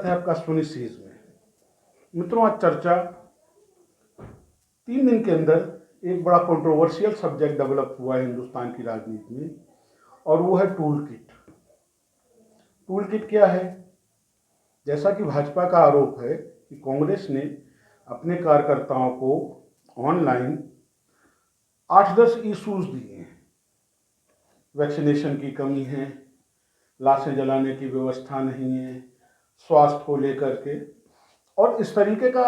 स्वागत है आपका सोनी सीरीज में। मित्रों, आज चर्चा 3 दिन के अंदर एक बड़ा कंट्रोवर्शियल सब्जेक्ट डेवलप हुआ है हिंदुस्तान की राजनीति में, और वो है टूल किट। टूल किट क्या है? जैसा कि भाजपा का आरोप है कि कांग्रेस ने अपने कार्यकर्ताओं को ऑनलाइन 8-10 इश्यूज दिए हैं। वैक्सीनेशन की कमी है, लाशें जलाने की व्यवस्था नहीं है, स्वास्थ्य को लेकर के, और इस तरीके का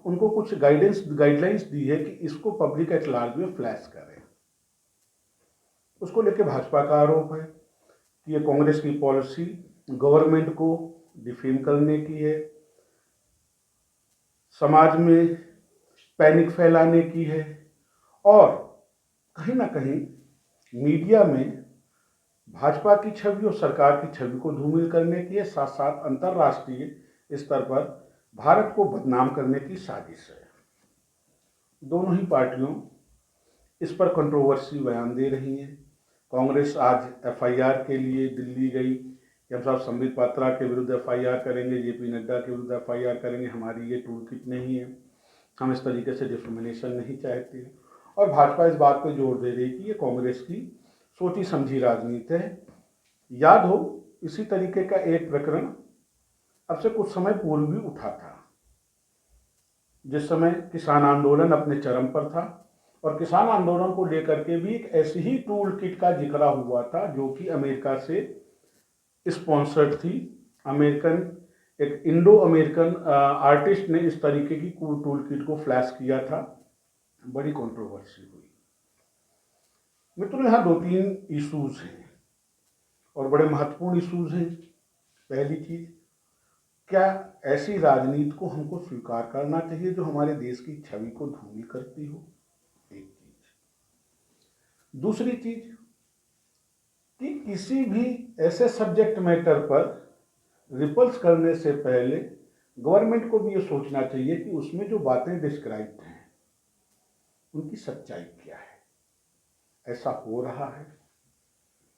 उनको कुछ गाइडलाइंस दी है कि इसको पब्लिक एट लार्ज में फ्लैश करें। उसको लेकर भाजपा का आरोप है कि ये कांग्रेस की पॉलिसी गवर्नमेंट को डिफेम करने की है, समाज में पैनिक फैलाने की है, और कहीं ना कहीं मीडिया में भाजपा की छवि और सरकार की छवि को धूमिल करने की है, साथ साथ अंतर्राष्ट्रीय स्तर पर भारत को बदनाम करने की साजिश है। दोनों ही पार्टियों इस पर कंट्रोवर्सी बयान दे रही हैं। कांग्रेस आज एफआईआर के लिए दिल्ली गई कि हम साहब संबित पात्रा के विरुद्ध एफआईआर करेंगे, जेपी नड्डा के विरुद्ध एफआईआर करेंगे, हमारी ये टूल किट नहीं है, हम इस तरीके से डिस्क्रिमिनेशन नहीं चाहते। और भाजपा इस बात पर जोर दे रही कि ये कांग्रेस की सोची समझी राजनीति है। याद हो, इसी तरीके का एक प्रकरण अब से कुछ समय पूर्व भी उठा था, जिस समय किसान आंदोलन अपने चरम पर था, और किसान आंदोलन को लेकर के भी एक ऐसी ही टूल किट का जिक्र हुआ था जो कि अमेरिका से स्पॉन्सर्ड थी। एक इंडो अमेरिकन आर्टिस्ट ने इस तरीके की टूल किट को फ्लैश किया था। बड़ी कंट्रोवर्सी हुई। मित्रों, यहाँ 2-3 इश्यूज हैं और बड़े महत्वपूर्ण इश्यूज हैं। पहली चीज, क्या ऐसी राजनीति को हमको स्वीकार करना चाहिए जो हमारे देश की छवि को धूमिल करती हो? एक चीज। दूसरी चीज कि किसी भी ऐसे सब्जेक्ट मैटर पर रिपल्स करने से पहले गवर्नमेंट को भी ये सोचना चाहिए कि उसमें जो बातें डिस्क्राइब हैं उनकी सच्चाई क्या है। ऐसा हो रहा है?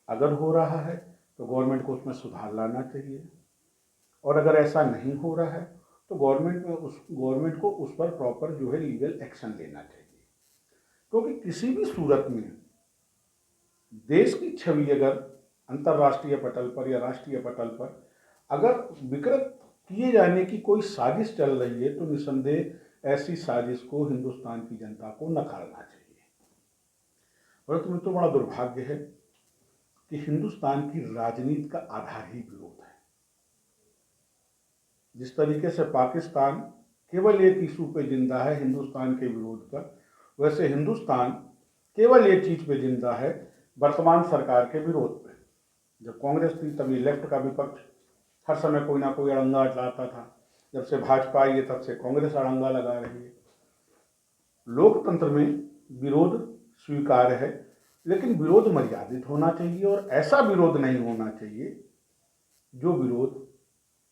अगर हो रहा है तो गवर्नमेंट को उसमें सुधार लाना चाहिए, और अगर ऐसा नहीं हो रहा है तो गवर्नमेंट को उस पर प्रॉपर जो है लीगल एक्शन लेना चाहिए। क्योंकि किसी भी सूरत में देश की छवि अगर अंतर्राष्ट्रीय पटल पर या राष्ट्रीय पटल पर अगर विकृत किए जाने की कोई साजिश चल रही है तो निसंदेह ऐसी साजिश को हिंदुस्तान की जनता को नकारना चाहिए। परंतु मित्रों, बड़ा दुर्भाग्य है कि हिंदुस्तान की राजनीति का आधार ही विरोध है। जिस तरीके से पाकिस्तान केवल एक इशू पे जिंदा है, हिंदुस्तान के विरोध पर, वैसे हिंदुस्तान केवल एक चीज पे जिंदा है, वर्तमान सरकार के विरोध पे। जब कांग्रेस थी तभी लेफ्ट का विपक्ष हर समय कोई ना कोई अड़ंगा लाता था। जब से भाजपा आई है तब से कांग्रेस अड़ंगा लगा रही है। लोकतंत्र में विरोध स्वीकार्य है, लेकिन विरोध मर्यादित होना चाहिए, और ऐसा विरोध नहीं होना चाहिए जो विरोध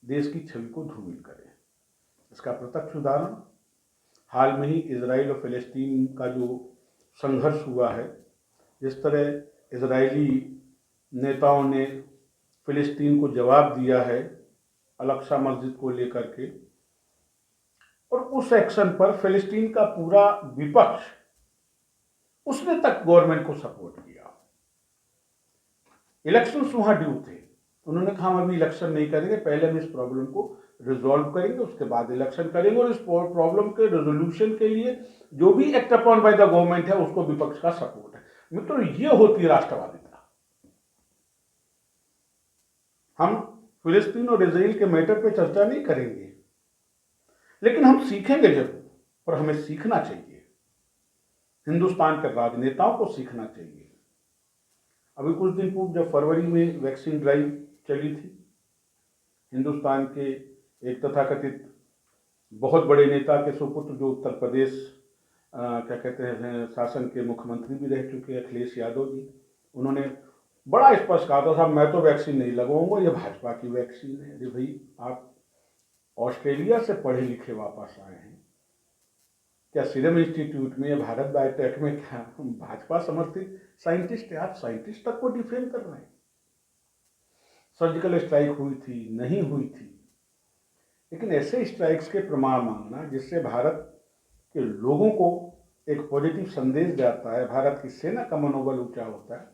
देश की छवि को धूमिल करे। इसका प्रत्यक्ष उदाहरण हाल में ही इजराइल और फिलिस्तीन का जो संघर्ष हुआ है। जिस तरह इजरायली नेताओं ने फिलिस्तीन को जवाब दिया है अल-अक्सा मस्जिद को लेकर के, और उस एक्शन पर फिलिस्तीन का पूरा विपक्ष उसने तक गवर्नमेंट को सपोर्ट किया। इलेक्शंस वहां ड्यू थे, उन्होंने कहा हम अभी इलेक्शन नहीं करेंगे, पहले हम इस प्रॉब्लम को रिजॉल्व करेंगे, उसके बाद इलेक्शन करेंगे, और इस प्रॉब्लम के रेजोल्यूशन के लिए जो भी act upon by the government है उसको विपक्ष का सपोर्ट है। मित्रों, ये होती है राष्ट्रवादिता। हम फिलिस्तीन और इजराइल के मैटर पे चर्चा नहीं करेंगे, लेकिन हम सीखेंगे जरूर, और हमें सीखना चाहिए। हिंदुस्तान के राजनेताओं को सीखना चाहिए। अभी कुछ दिन पूर्व जब फरवरी में वैक्सीन ड्राइव चली थी, हिंदुस्तान के एक तथाकथित बहुत बड़े नेता के सुपुत्र जो उत्तर प्रदेश क्या कहते हैं शासन के मुख्यमंत्री भी रह चुके हैं, अखिलेश यादव जी, उन्होंने बड़ा स्पष्ट कहा था, साहब मैं तो वैक्सीन नहीं लगवाऊंगा, ये भाजपा की वैक्सीन है। अरे भाई, आप ऑस्ट्रेलिया से पढ़े लिखे वापस आए हैं, क्या सीरम इंस्टीट्यूट में या भारत बायोटेक में क्या भाजपा समर्थित साइंटिस्ट है? आप साइंटिस्ट तक को डिफेम कर रहे हैं। सर्जिकल स्ट्राइक हुई थी, नहीं हुई थी, लेकिन ऐसे स्ट्राइक्स के प्रमाण मांगना जिससे भारत के लोगों को एक पॉजिटिव संदेश जाता है, भारत की सेना का मनोबल ऊंचा होता है,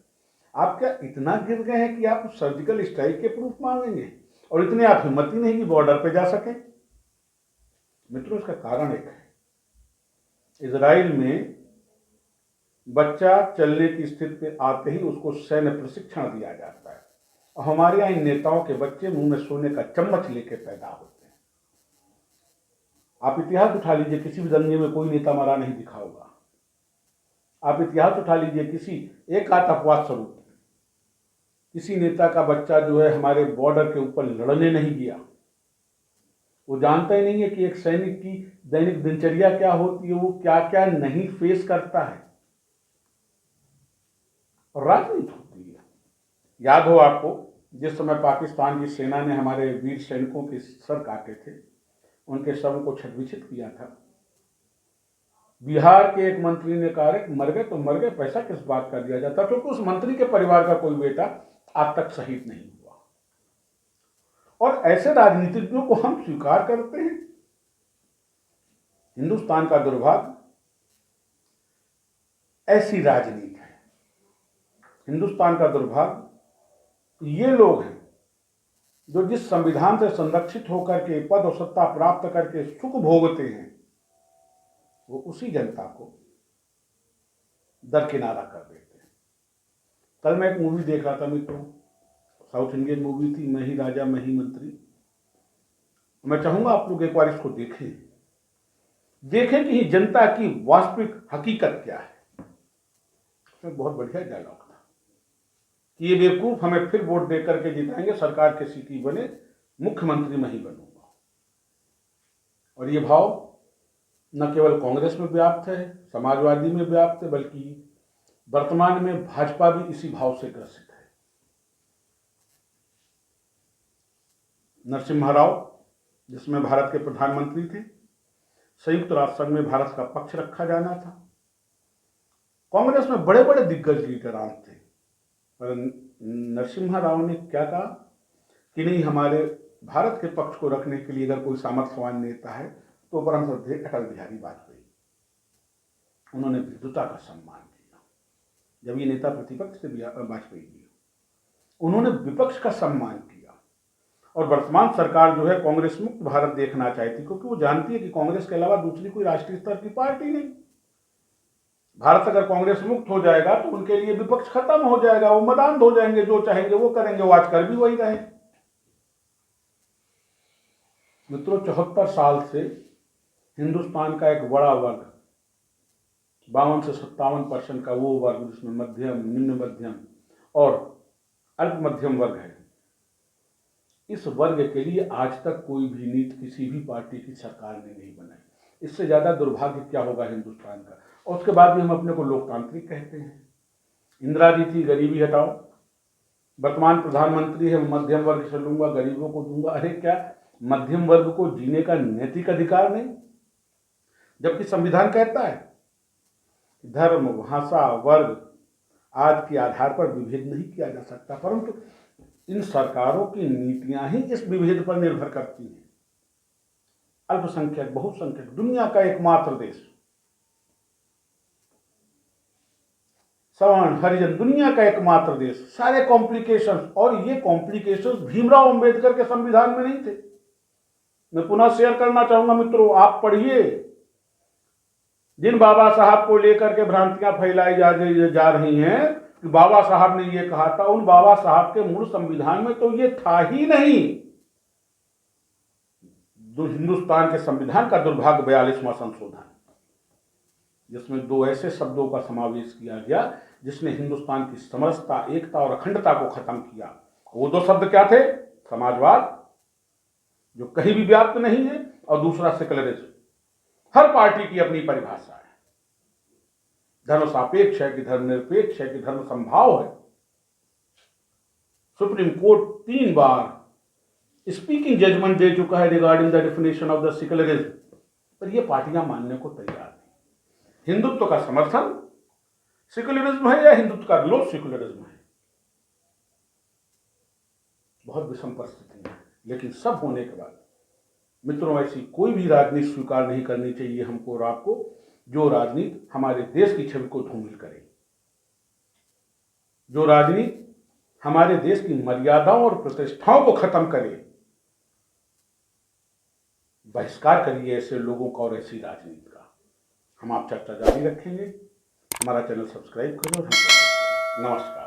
आप क्या इतना गिर गए हैं कि आप सर्जिकल स्ट्राइक के प्रूफ मांगेंगे? और इतने आप हिम्मत ही नहीं कि बॉर्डर पे जा सके। मित्रों, इसका कारण एक है, इजराइल में बच्चा चलने की स्थिति पे आते ही उसको सैन्य प्रशिक्षण दिया जाता है, और हमारे यहाँ इन नेताओं के बच्चे मुंह में सोने का चम्मच लेके पैदा होते हैं। आप इतिहास उठा लीजिए, किसी भी दंगे में कोई नेता मरा नहीं दिखा होगा। आप इतिहास उठा लीजिए, किसी एक आध अपवाद स्वरूप किसी नेता का बच्चा जो है हमारे बॉर्डर के ऊपर लड़ने नहीं गया। वो जानता ही नहीं है कि एक सैनिक की दैनिक दिनचर्या क्या होती है, वो क्या क्या नहीं फेस करता है, और राजनीति होती है। याद हो आपको, जिस समय पाकिस्तान की सेना ने हमारे वीर सैनिकों के सर काटे थे, उनके शवों को छटविछित किया था, बिहार के एक मंत्री ने कहा कि मर गए तो मर गए, पैसा किस बात का दिया जाता, क्योंकि उस मंत्री के परिवार का कोई बेटा आज तक शहीद नहीं हुआ। और ऐसे राजनीतिज्ञों को हम स्वीकार करते हैं। हिंदुस्तान का दुर्भाग्य ऐसी राजनीति है। हिंदुस्तान का दुर्भाग्य ये लोग हैं जो जिस संविधान से संरक्षित होकर के पद और सत्ता प्राप्त करके सुख भोगते हैं, वो उसी जनता को दरकिनारा कर देते हैं। कल मैं एक मूवी देख रहा था मित्रों, साउथ इंडियन मूवी थी, मैं ही राजा मैं ही मंत्री। मैं चाहूंगा आप लोग एक बार इसको देखें कि जनता की वास्तविक हकीकत क्या है। इसमें बहुत बढ़िया डायलॉग था कि ये बेवकूफ हमें फिर वोट दे करके जिताएंगे, सरकार के सीटी बने, मुख्यमंत्री मैं ही बनूंगा। और ये भाव न केवल कांग्रेस में व्याप्त है, समाजवादी में व्याप्त है, बल्कि वर्तमान में भाजपा भी इसी भाव से ग्रसित है। नरसिम्हा राव, जिसमें भारत के प्रधानमंत्री थे, संयुक्त राष्ट्र संघ में भारत का पक्ष रखा जाना था। कांग्रेस में बड़े बड़े दिग्गज लीडरान थे, पर नरसिम्हा राव ने क्या कहा कि नहीं, हमारे भारत के पक्ष को रखने के लिए अगर कोई सामर्थ्यवान नेता है तो परम श्रद्धेय अटल बिहारी वाजपेयी। उन्होंने विद्वता का सम्मान किया। जब ये नेता प्रतिपक्ष थे वाजपेयी जी, उन्होंने विपक्ष का सम्मान किया। और वर्तमान सरकार जो है कांग्रेस मुक्त भारत देखना चाहती, क्योंकि वो जानती है कि कांग्रेस के अलावा दूसरी कोई राष्ट्रीय स्तर की पार्टी नहीं। भारत अगर कांग्रेस मुक्त हो जाएगा तो उनके लिए विपक्ष खत्म हो जाएगा, वो मदान हो जाएंगे, जो चाहेंगे वो करेंगे, वो आज कर भी वही रहे। मित्रों, 74 साल से हिंदुस्तान का एक बड़ा वर्ग, 52 से 57% का वो वर्ग जिसमें मध्यम, निम्न मध्यम और अल्प मध्यम वर्ग है, इस वर्ग के लिए आज तक कोई भी नीति किसी भी पार्टी की सरकार ने नहीं बनाई। इससे ज्यादा दुर्भाग्य क्या होगा हिंदुस्तान का। और उसके बाद भी हम अपने को लोकतांत्रिक कहते हैं। इंदिरा जी थी, गरीबी हटाओ। वर्तमान प्रधानमंत्री है, मध्यम वर्ग से लूंगा, गरीबों को दूंगा। अरे क्या मध्यम वर्ग को जीने का नैतिक अधिकार नहीं? जबकि संविधान कहता है धर्म, भाषा, वर्ग आदि के आधार पर विभेद नहीं किया जा सकता, परंतु इन सरकारों की नीतियां ही इस विभेद पर निर्भर करती हैं। अल्पसंख्यक, बहुसंख्यक, दुनिया का एकमात्र देश, सवर्ण, हरिजन, दुनिया का एकमात्र देश, सारे कॉम्प्लिकेशंस। और ये कॉम्प्लिकेशंस भीमराव अंबेडकर के संविधान में नहीं थे। मैं पुनः शेयर करना चाहूंगा मित्रों, आप पढ़िए। जिन बाबा साहब को लेकर के भ्रांतियां फैलाई जा रही हैं कि बाबा साहब ने ये कहा था, उन बाबा साहब के मूल संविधान में तो ये था ही नहीं। हिंदुस्तान के संविधान का दुर्भाग्य 42वां संशोधन, जिसमें दो ऐसे शब्दों का समावेश किया गया जिसने हिंदुस्तान की समरसता, एकता और अखंडता को खत्म किया। वो दो शब्द क्या थे? समाजवाद, जो कहीं भी व्याप्त नहीं है, और दूसरा सेकुलरिज्म। हर पार्टी की अपनी परिभाषा है। धर्म सापेक्ष है कि धर्म निरपेक्ष है कि धर्म संभाव है। सुप्रीम कोर्ट 3 बार स्पीकिंग जजमेंट दे चुका है regarding the definition of the secularism, पर ये पार्टियां मानने को तैयार नहीं। हिंदुत्व का समर्थन सेकुलरिज्म है या हिंदुत्व का विरोध सेकुलरिज्म है? बहुत विषम परिस्थिति है। लेकिन सब होने के बाद मित्रों, ऐसी कोई भी राजनीति स्वीकार नहीं करनी चाहिए हमको और आपको, जो राजनीति हमारे देश की छवि को धूमिल करे, जो राजनीति हमारे देश की मर्यादाओं और प्रतिष्ठाओं को खत्म करे। बहिष्कार करिए ऐसे लोगों का और ऐसी राजनीति का। हम आप चर्चा जारी रखेंगे। हमारा चैनल सब्सक्राइब करें और हमको नमस्कार।